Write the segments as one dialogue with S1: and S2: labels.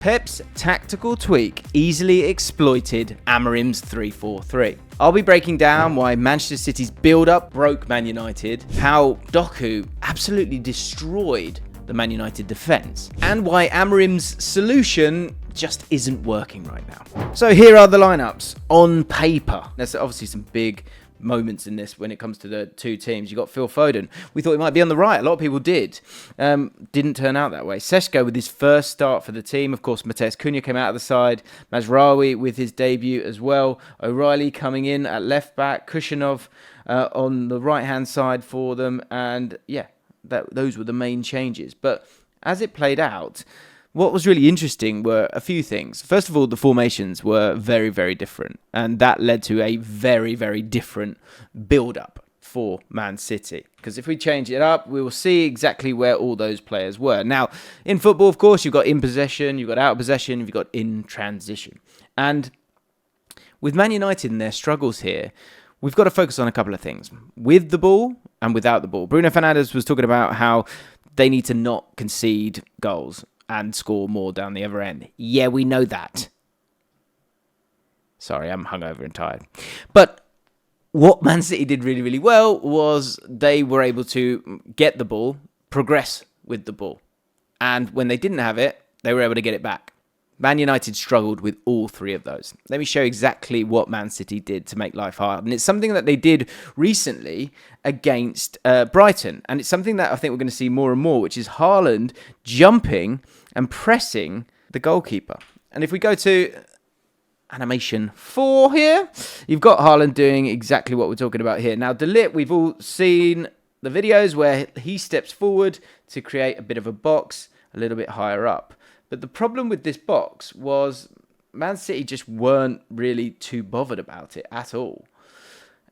S1: Pep's tactical tweak easily exploited Amorim's 3-4-3. I'll be breaking down why Manchester City's build-up broke Man United, how Doku absolutely destroyed the Man United defence, and why Amorim's solution just isn't working right now. So here are the lineups on paper. There's obviously some big moments in this when it comes to the two teams. You got Phil Foden. We thought he might be on the right. A lot of people did. Didn't turn out that way. Seshko with his first start for the team. Of course, Mateus Cunha came out of the side. Mazraoui with his debut as well. O'Reilly coming in at left back. Kushinov on the right hand side for them. And yeah, those were the main changes. But as it played out, what was really interesting were a few things. First of all, the formations were very, very different. And that led to a very, very different build-up for Man City. Because if we change it up, we will see exactly where all those players were. Now, in football, of course, you've got in possession, you've got out of possession, you've got in transition. And with Man United and their struggles here, we've got to focus on a couple of things. With the ball and without the ball. Bruno Fernandes was talking about how they need to not concede goals and score more down the other end. Yeah, we know that. Sorry, I'm hungover and tired. But what Man City did really, really well was they were able to get the ball, progress with the ball. And when they didn't have it, they were able to get it back. Man United struggled with all three of those. Let me show exactly what Man City did to make life hard. And it's something that they did recently against Brighton. And it's something that I think we're going to see more and more, which is Haaland jumping and pressing the goalkeeper. And if we go to animation 4 here, you've got Haaland doing exactly what we're talking about here. Now, De Ligt, we've all seen the videos where he steps forward to create a bit of a box a little bit higher up. But the problem with this box was Man City just weren't really too bothered about it at all.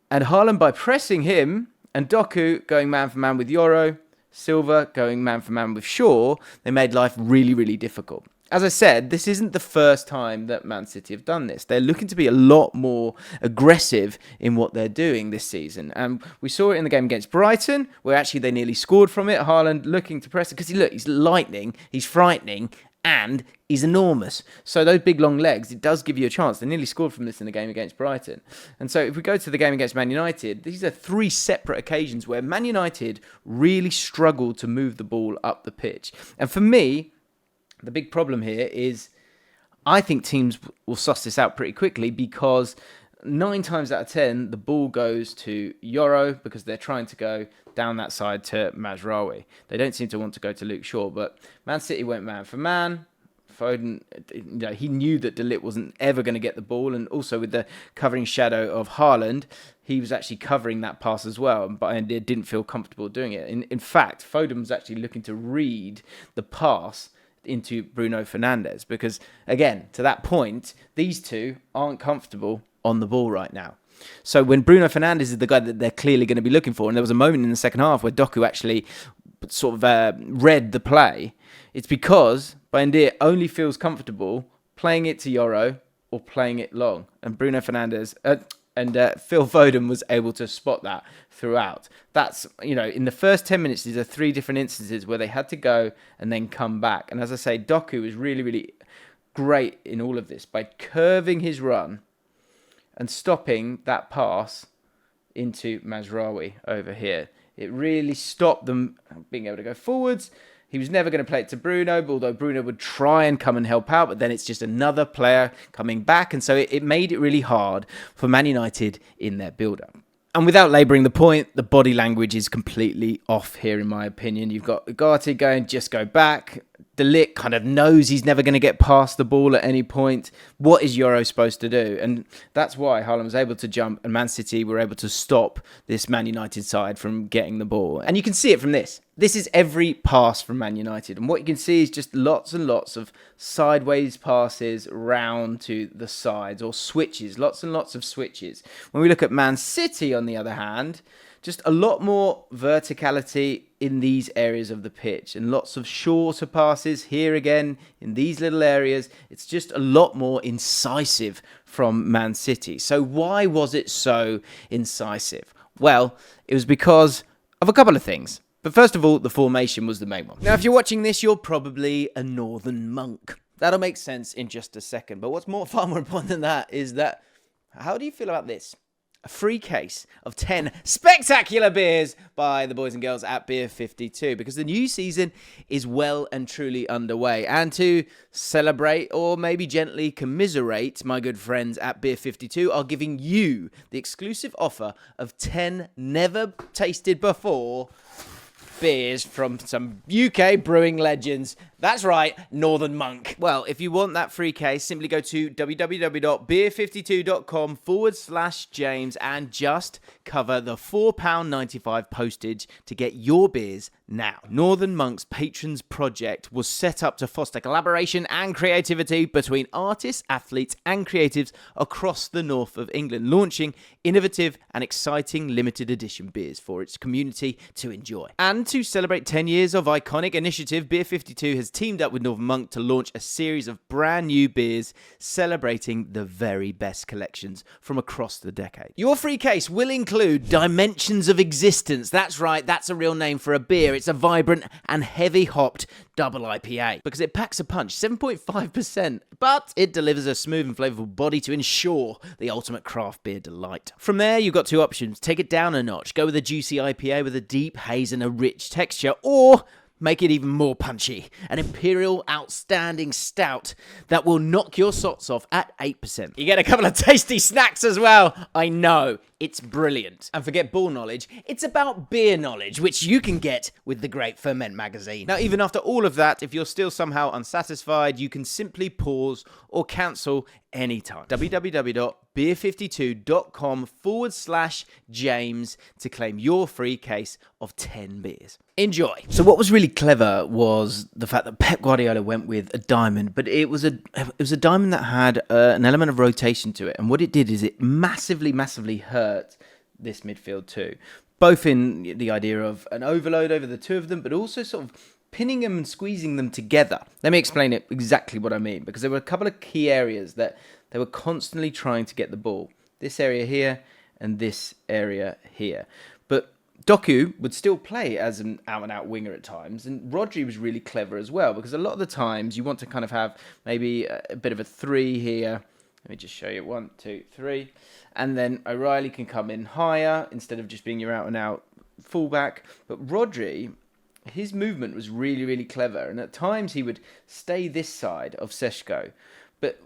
S1: And Haaland, by pressing him, and Doku going man for man with Yoro, Silva going man for man with Shaw, they made life really, really difficult. As I said, this isn't the first time that Man City have done this. They're looking to be a lot more aggressive in what they're doing this season. And we saw it in the game against Brighton, where actually they nearly scored from it. Haaland looking to press it, because he's lightning, he's frightening, and he's enormous. So those big long legs, it does give you a chance. They nearly scored from this in the game against Brighton. And so if we go to the game against Man United, these are 3 separate occasions where Man United really struggled to move the ball up the pitch. And for me, the big problem here is I think teams will suss this out pretty quickly, because 9 times out of 10, the ball goes to Yoro because they're trying to go down that side to Mazraoui. They don't seem to want to go to Luke Shaw, but Man City went man for man. Foden, he knew that De Ligt wasn't ever going to get the ball, and also with the covering shadow of Haaland, he was actually covering that pass as well, but I didn't feel comfortable doing it. In fact, Foden was actually looking to read the pass into Bruno Fernandes, because, again, to that point, these two aren't comfortable on the ball right now. So when Bruno Fernandes is the guy that they're clearly going to be looking for, and there was a moment in the second half where Doku actually sort of read the play, it's because Bayindir only feels comfortable playing it to Yoro or playing it long. And Bruno Fernandes and Phil Foden was able to spot that throughout. That's, in the first 10 minutes, these are 3 different instances where they had to go and then come back. And as I say, Doku was really, really great in all of this by curving his run and stopping that pass into Mazraoui over here. It really stopped them being able to go forwards. He was never going to play it to Bruno, although Bruno would try and come and help out, but then it's just another player coming back. And so it made it really hard for Man United in their build-up. And without labouring the point, the body language is completely off here, in my opinion. You've got Ugarte going, just go back. De Ligt kind of knows he's never going to get past the ball at any point. What is Yoro supposed to do? And that's why Haaland was able to jump, and Man City were able to stop this Man United side from getting the ball. And you can see it from this. This is every pass from Man United. And what you can see is just lots and lots of sideways passes round to the sides, or switches, lots and lots of switches. When we look at Man City, on the other hand, just a lot more verticality in these areas of the pitch, and lots of shorter passes here again in these little areas. It's just a lot more incisive from Man City. So why was it so incisive? Well, it was because of a couple of things. But first of all, the formation was the main one. Now, if you're watching this, you're probably a northern monk. That'll make sense in just a second. But what's far more important than that is that, how do you feel about this? A free case of 10 spectacular beers by the boys and girls at Beer 52, because the new season is well and truly underway. And to celebrate, or maybe gently commiserate, my good friends at Beer 52 are giving you the exclusive offer of 10 never tasted before beers from some UK brewing legends. That's right, Northern Monk. Well, if you want that free case, simply go to www.beer52.com/James and just cover the £4.95 postage to get your beers now. Northern Monk's Patrons Project was set up to foster collaboration and creativity between artists, athletes and creatives across the north of England, launching innovative and exciting limited edition beers for its community to enjoy. And to celebrate 10 years of iconic initiative, Beer 52 has teamed up with Northern Monk to launch a series of brand new beers celebrating the very best collections from across the decade. Your free case will include Dimensions of Existence. That's right, that's a real name for a beer. It's a vibrant and heavy hopped double IPA because it packs a punch, 7.5%, but it delivers a smooth and flavorful body to ensure the ultimate craft beer delight. From there, you've got two options. Take it down a notch. Go with a juicy IPA with a deep haze and a rich texture, or make it even more punchy. An Imperial Outstanding Stout that will knock your socks off at 8%. You get a couple of tasty snacks as well. I know, it's brilliant. And forget ball knowledge, it's about beer knowledge, which you can get with the great Ferment magazine. Now, even after all of that, if you're still somehow unsatisfied, you can simply pause or cancel anytime. www.beer52.com/James to claim your free case of 10 beers. Enjoy. So what was really clever was the fact that Pep Guardiola went with a diamond, but it was a diamond that had an element of rotation to it. And what it did is it massively hurt this midfield too. Both in the idea of an overload over the two of them, but also sort of pinning them and squeezing them together. Let me explain it exactly what I mean, because there were a couple of key areas that they were constantly trying to get the ball. This area here and this area here. But Doku would still play as an out-and-out winger at times, and Rodri was really clever as well, because a lot of the times you want to kind of have maybe a bit of a three here. Let me just show you 1, 2, 3. And then O'Reilly can come in higher instead of just being your out-and-out fullback. But Rodri, his movement was really clever, and at times he would stay this side of Seshko. But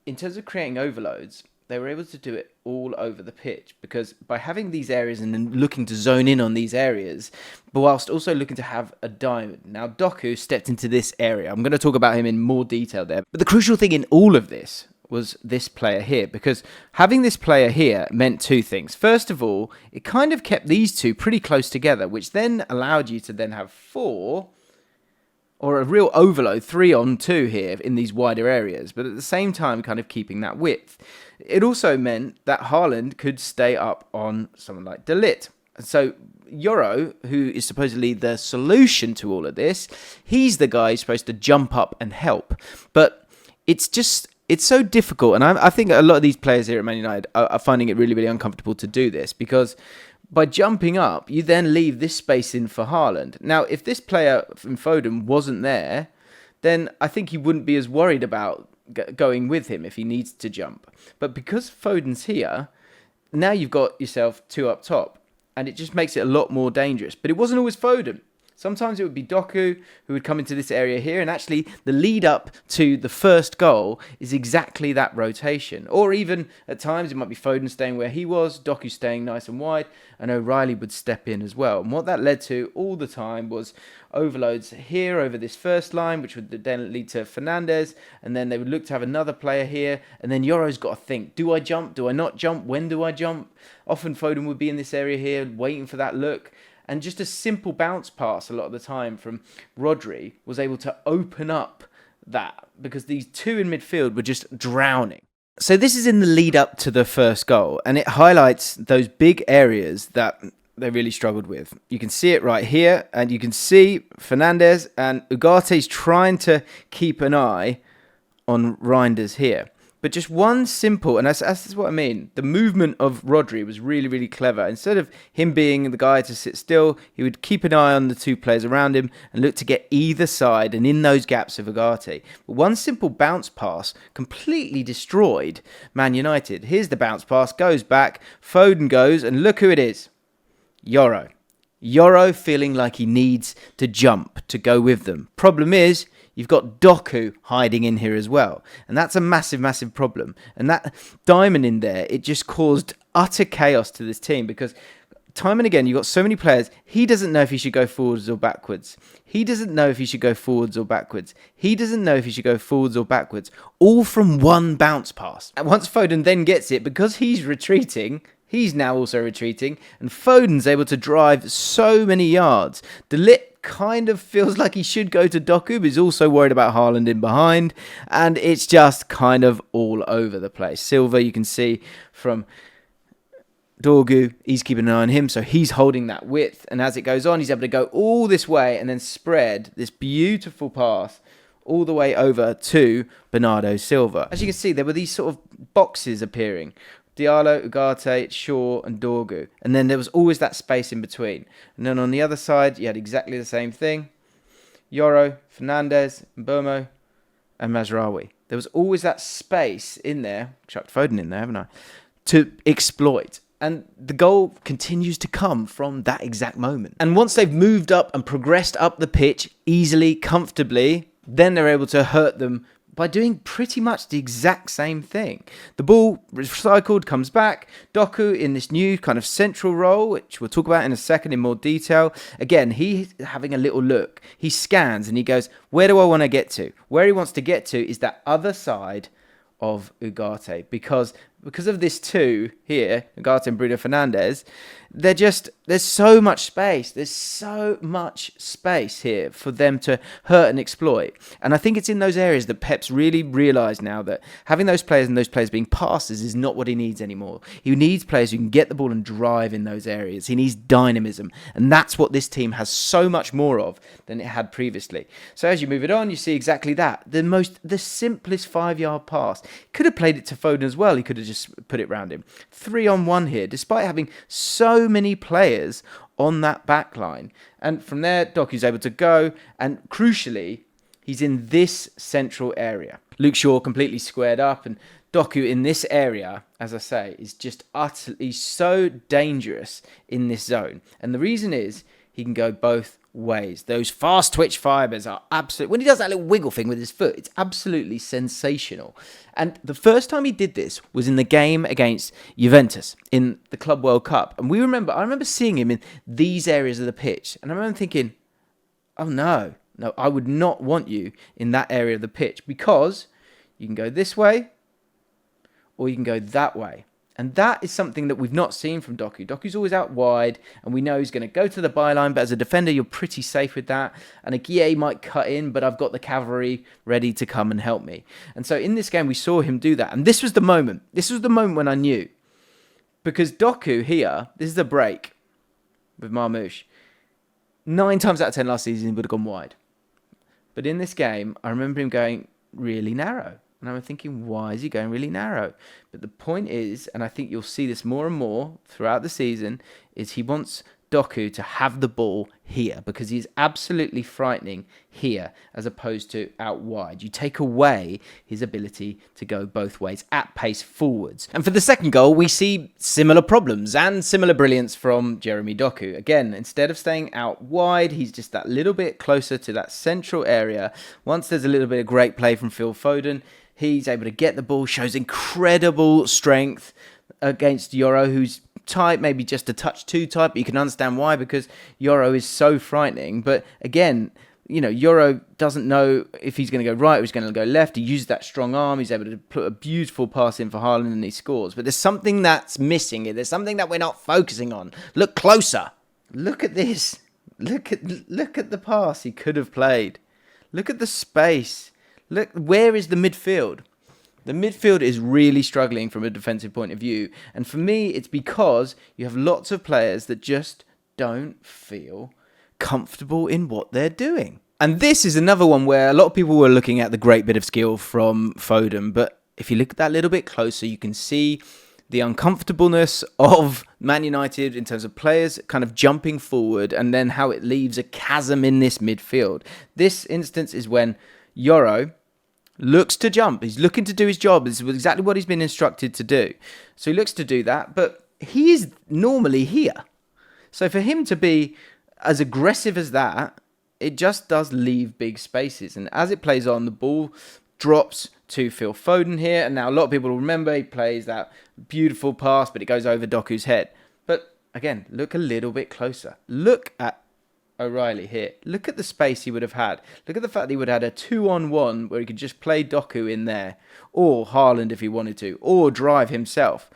S1: in terms of creating overloads, they were able to do it all over the pitch, because by having these areas and then looking to zone in on these areas, but whilst also looking to have a diamond. Now, Doku stepped into this area. I'm going to talk about him in more detail there. But the crucial thing in all of this was this player here, because having this player here meant two things. First of all, it kind of kept these two pretty close together, which then allowed you to then have 4, or a real overload, 3-on-2 here in these wider areas, but at the same time kind of keeping that width. It also meant that Haaland could stay up on someone like De Ligt. So Yoro, who is supposedly the solution to all of this, he's the guy who's supposed to jump up and help. But it's so difficult, and I think a lot of these players here at Man United are finding it really uncomfortable to do this, because by jumping up, you then leave this space in for Haaland. Now, if this player from Foden wasn't there, then I think you wouldn't be as worried about going with him if he needs to jump. But because Foden's here, now you've got yourself 2 up top, and it just makes it a lot more dangerous. But it wasn't always Foden. Sometimes it would be Doku who would come into this area here, and actually the lead up to the first goal is exactly that rotation. Or even at times it might be Foden staying where he was, Doku staying nice and wide, and O'Reilly would step in as well. And what that led to all the time was overloads here over this first line, which would then lead to Fernandes, and then they would look to have another player here, and then Yoro's got to think, do I jump? Do I not jump? When do I jump? Often Foden would be in this area here waiting for that look. And just a simple bounce pass a lot of the time from Rodri was able to open up that, because these two in midfield were just drowning. So this is in the lead up to the first goal, and it highlights those big areas that they really struggled with. You can see it right here, and you can see Fernandes and Ugarte's trying to keep an eye on Reinders here. But just one simple, and that's what I mean. The movement of Rodri was really, really clever. Instead of him being the guy to sit still, he would keep an eye on the two players around him and look to get either side and in those gaps of Ugarte. But one simple bounce pass completely destroyed Man United. Here's the bounce pass, goes back, Foden goes, and look who it is. Yoro feeling like he needs to jump to go with them. Problem is, you've got Doku hiding in here as well. And that's a massive, massive problem. And that diamond in there, it just caused utter chaos to this team because time and again, you've got so many players. He doesn't know if he should go forwards or backwards. He doesn't know if he should go forwards or backwards. He doesn't know if he should go forwards or backwards. All from one bounce pass. And once Foden then gets it, because he's retreating, he's now also retreating. And Foden's able to drive so many yards. De Ligt kind of feels like he should go to Doku, but he's also worried about Haaland in behind, and it's just kind of all over the place. Silva, you can see from Doku, he's keeping an eye on him, so he's holding that width, and as it goes on, he's able to go all this way and then spread this beautiful pass all the way over to Bernardo Silva. As you can see, there were these sort of boxes appearing. Diallo, Ugarte, Shaw and Doku. And then there was always that space in between. And then on the other side, you had exactly the same thing. Yoro, Fernandes, Mbomo and Mazraoui. There was always that space in there, chucked Foden in there, haven't I, to exploit. And the goal continues to come from that exact moment. And once they've moved up and progressed up the pitch easily, comfortably, then they're able to hurt them by doing pretty much the exact same thing. The ball recycled, comes back. Doku in this new kind of central role, which we'll talk about in a second in more detail. Again, he's having a little look. He scans and he goes, where do I want to get to? Where he wants to get to is that other side of Ugarte. Because of this two here, Ugarte and Bruno Fernandes, there's so much space. There's so much space here for them to hurt and exploit. And I think it's in those areas that Pep's really realised now that having those players and those players being passes is not what he needs anymore. He needs players who can get the ball and drive in those areas. He needs dynamism. And that's what this team has so much more of than it had previously. So as you move it on, you see exactly that. The simplest 5-yard pass. Could have played it to Foden as well. He could have just put it round him. 3-on-1 here, despite having so many players on that back line. And from there, Doku's able to go. And crucially, he's in this central area. Luke Shaw completely squared up. And Doku in this area, as I say, is just utterly so dangerous in this zone. And the reason is he can go both ways. Those fast twitch fibers are absolute. When he does that little wiggle thing with his foot, it's absolutely sensational. And the first time he did this was in the game against Juventus in the Club World Cup. And I remember seeing him in these areas of the pitch. And I remember thinking, oh no, I would not want you in that area of the pitch because you can go this way or you can go that way. And that is something that we've not seen from Doku. Doku's always out wide, and we know he's going to go to the byline, but as a defender, you're pretty safe with that. And he might cut in, but I've got the cavalry ready to come and help me. And so in this game, we saw him do that. And this was the moment. This was the moment when I knew. Because Doku here, this is a break with Marmoush. 9 times out of 10 last season, he would have gone wide. But in this game, I remember him going really narrow. And I'm thinking, why is he going really narrow? But the point is, and I think you'll see this more and more throughout the season, is he wants Doku to have the ball here because he's absolutely frightening here as opposed to out wide. You take away his ability to go both ways at pace forwards. And for the second goal, we see similar problems and similar brilliance from Jeremy Doku. Again, instead of staying out wide, he's just that little bit closer to that central area. Once there's a little bit of great play from Phil Foden, he's able to get the ball, shows incredible strength against Yoro, who's tight, maybe just a touch too tight, but you can understand why, because Yoro is so frightening. But again, Yoro doesn't know if he's going to go right or he's going to go left. He uses that strong arm. He's able to put a beautiful pass in for Haaland and he scores. But there's something that's missing here. There's something that we're not focusing on. Look closer. Look at this. Look at the pass he could have played. Look at the space. Look, where is the midfield? The midfield is really struggling from a defensive point of view. And for me, it's because you have lots of players that just don't feel comfortable in what they're doing. And this is another one where a lot of people were looking at the great bit of skill from Foden, but if you look at that a little bit closer, you can see the uncomfortableness of Man United in terms of players kind of jumping forward, and then how it leaves a chasm in this midfield. This instance is when Yoro looks to jump. He's looking to do his job. This is exactly what he's been instructed to do. So he looks to do that, but he is normally here. So for him to be as aggressive as that, it just does leave big spaces. And as it plays on, the ball drops to Phil Foden here. And now a lot of people will remember he plays that beautiful pass, but it goes over Doku's head. But again, look a little bit closer. Look at O'Reilly here. Look at the space he would have had. Look at the fact that he would have had a 2-on-1 where he could just play Doku in there, or Haaland if he wanted to, or drive himself.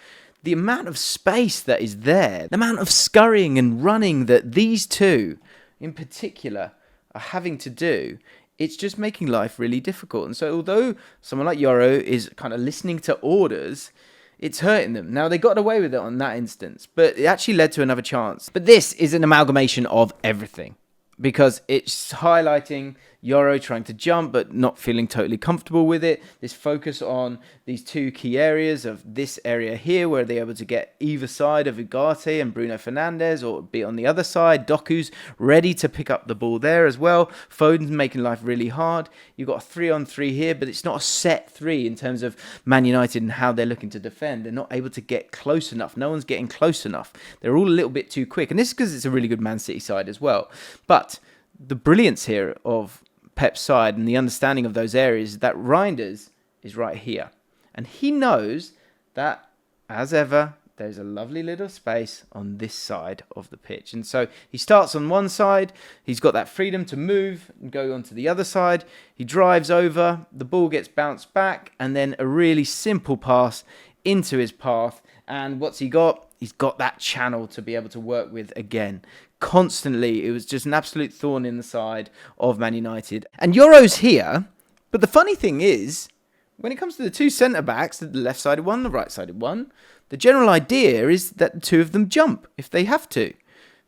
S1: The amount of space that is there, the amount of scurrying and running that these two in particular are having to do, it's just making life really difficult. And so although someone like Yoro is kind of listening to orders, it's hurting them. Now, they got away with it on that instance, but it actually led to another chance. But this is an amalgamation of everything, because it's highlighting Yoro trying to jump but not feeling totally comfortable with it. This focus on these two key areas of this area here where they're able to get either side of Ugarte and Bruno Fernandes, or be on the other side. Doku's ready to pick up the ball there as well. Foden's making life really hard. You've got a 3-on-3 here, but it's not a set 3 in terms of Man United and how they're looking to defend. They're not able to get close enough. No one's getting close enough. They're all a little bit too quick. And this is because it's a really good Man City side as well. But the brilliance here of Pep's side and the understanding of those areas is that Reinders is right here. And he knows that, as ever, there's a lovely little space on this side of the pitch. And so he starts on one side. He's got that freedom to move and go onto the other side. He drives over. The ball gets bounced back. And then a really simple pass into his path. And what's he got? He's got that channel to be able to work with again. Constantly, it was just an absolute thorn in the side of Man United. And Yoro's here, but the funny thing is, when it comes to the two centre-backs, the left-sided one, the right-sided one, the general idea is that the two of them jump if they have to.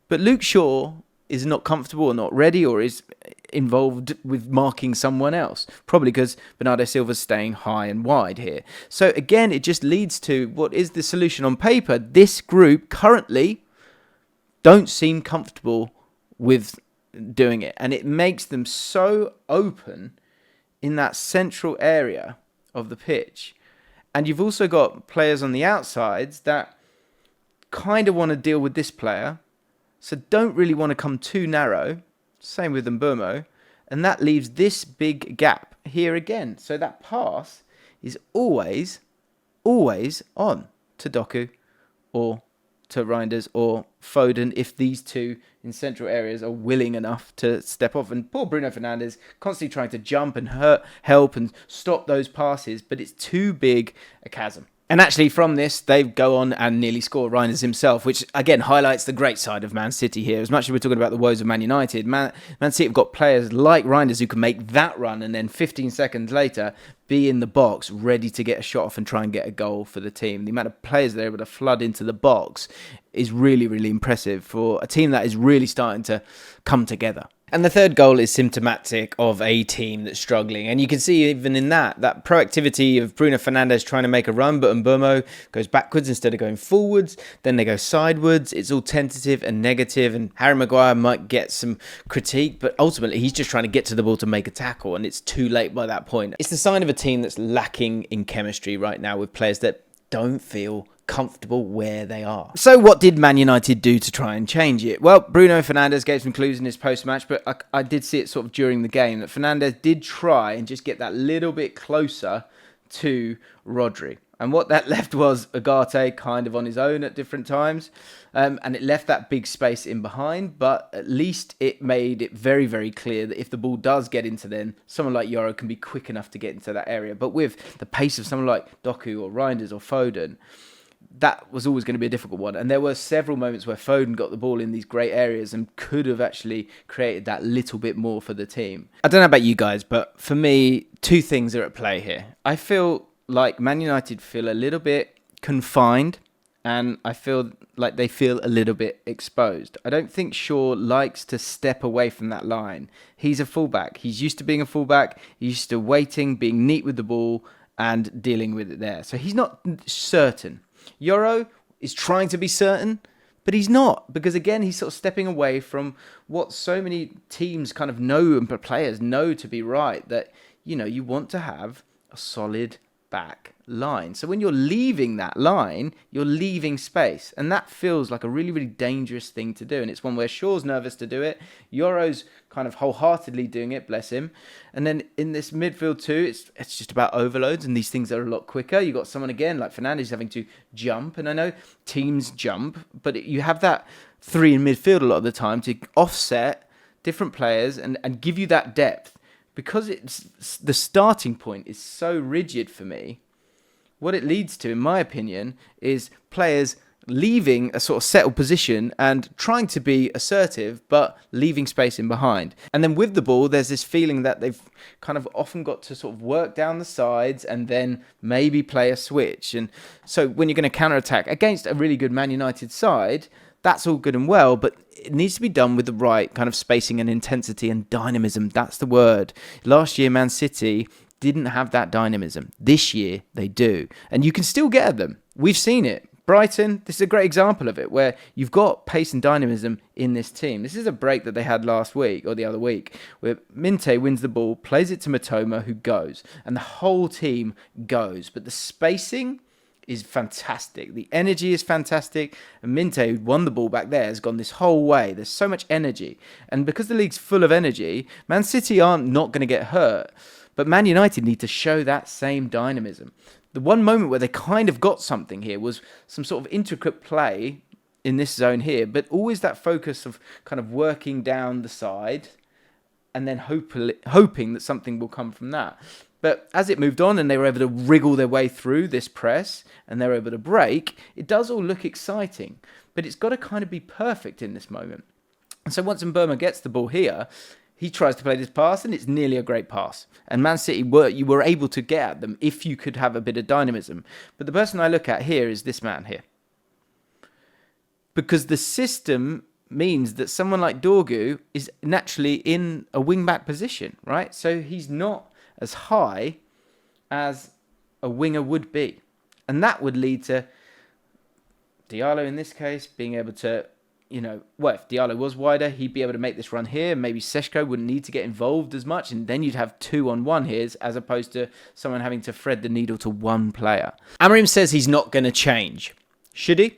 S1: But Luke Shaw is not comfortable or not ready, or is involved with marking someone else. Probably because Bernardo Silva's staying high and wide here. So again, it just leads to what is the solution on paper. This group currently don't seem comfortable with doing it. And it makes them so open in that central area of the pitch. And you've also got players on the outsides that kind of want to deal with this player, so don't really want to come too narrow. Same with Mbeumo. And that leaves this big gap here again. So that pass is always on to Doku or to Reinders or Foden, if these two in central areas are willing enough to step off. And poor Bruno Fernandes constantly trying to jump and help and stop those passes, but it's too big a chasm. And actually from this, they go on and nearly score Reinders himself, which again highlights the great side of Man City here. As much as we're talking about the woes of Man United, Man City have got players like Reinders who can make that run and then 15 seconds later be in the box ready to get a shot off and try and get a goal for the team. The amount of players they're able to flood into the box is really, really impressive for a team that is really starting to come together. And the third goal is symptomatic of a team that's struggling. And you can see even in that proactivity of Bruno Fernandes trying to make a run, but Mbeumo goes backwards instead of going forwards. Then they go sidewards. It's all tentative and negative. And Harry Maguire might get some critique, but ultimately he's just trying to get to the ball to make a tackle. And it's too late by that point. It's the sign of a team that's lacking in chemistry right now, with players that don't feel comfortable where they are. So what did Man United do to try and change it? Well, Bruno Fernandes gave some clues in his post-match, but I did see it sort of during the game that Fernandes did try and just get that little bit closer to Rodri. And what that left was Ugarte kind of on his own at different times. And it left that big space in behind, but at least it made it very, very clear that if the ball does get into them, someone like Yoro can be quick enough to get into that area. But with the pace of someone like Doku or Reinders or Foden, that was always going to be a difficult one. And there were several moments where Foden got the ball in these great areas and could have actually created that little bit more for the team. I don't know about you guys, but for me, two things are at play here. I feel like Man United feel a little bit confined, and I feel like they feel a little bit exposed. I don't think Shaw likes to step away from that line. He's a fullback. He's used to being a fullback. He's used to waiting, being neat with the ball, and dealing with it there. So he's not certain. Yoro is trying to be certain, but he's not, because again, he's sort of stepping away from what so many teams kind of know and players know to be right, that, you know, you want to have a solid back line. So when you're leaving that line, you're leaving space, and that feels like a really, really dangerous thing to do. And it's one where Shaw's nervous to do it. Yoro's kind of wholeheartedly doing it, bless him. And then in this midfield too, it's just about overloads, and these things are a lot quicker. You got someone again like Fernandes having to jump, and I know teams jump, but you have that three in midfield a lot of the time to offset different players and give you that depth. Because it's the starting point is so rigid for me, what it leads to, in my opinion, is players leaving a sort of settled position and trying to be assertive, but leaving space in behind. And then with the ball, there's this feeling that they've kind of often got to sort of work down the sides and then maybe play a switch. And so when you're going to counter-attack against a really good Man United side, that's all good and well, but it needs to be done with the right kind of spacing and intensity and dynamism. That's the word. Last year, Man City didn't have that dynamism. This year, they do. And you can still get at them. We've seen it. Brighton, this is a great example of it, where you've got pace and dynamism in this team. This is a break that they had last week, or the other week, where Minte wins the ball, plays it to Matoma, who goes. And the whole team goes. But the spacing is fantastic. The energy is fantastic. And Minte, who won the ball back there, has gone this whole way. There's so much energy. And because the league's full of energy, Man City aren't not going to get hurt. But Man United need to show that same dynamism. The one moment where they kind of got something here was some sort of intricate play in this zone here, but always that focus of kind of working down the side and then hoping that something will come from that. But as it moved on and they were able to wriggle their way through this press and they were able to break, it does all look exciting. But it's got to kind of be perfect in this moment. And so once Mbeumo gets the ball here, he tries to play this pass and it's nearly a great pass. And Man City, you were able to get at them if you could have a bit of dynamism. But the person I look at here is this man here. Because the system means that someone like Doku is naturally in a wing-back position, right? So he's not as high as a winger would be. And that would lead to Diallo, in this case, being able to, if Diallo was wider, he'd be able to make this run here. Maybe Seshko wouldn't need to get involved as much, and then you'd have 2-on-1 here, as opposed to someone having to thread the needle to one player. Amorim says he's not going to change. Should he?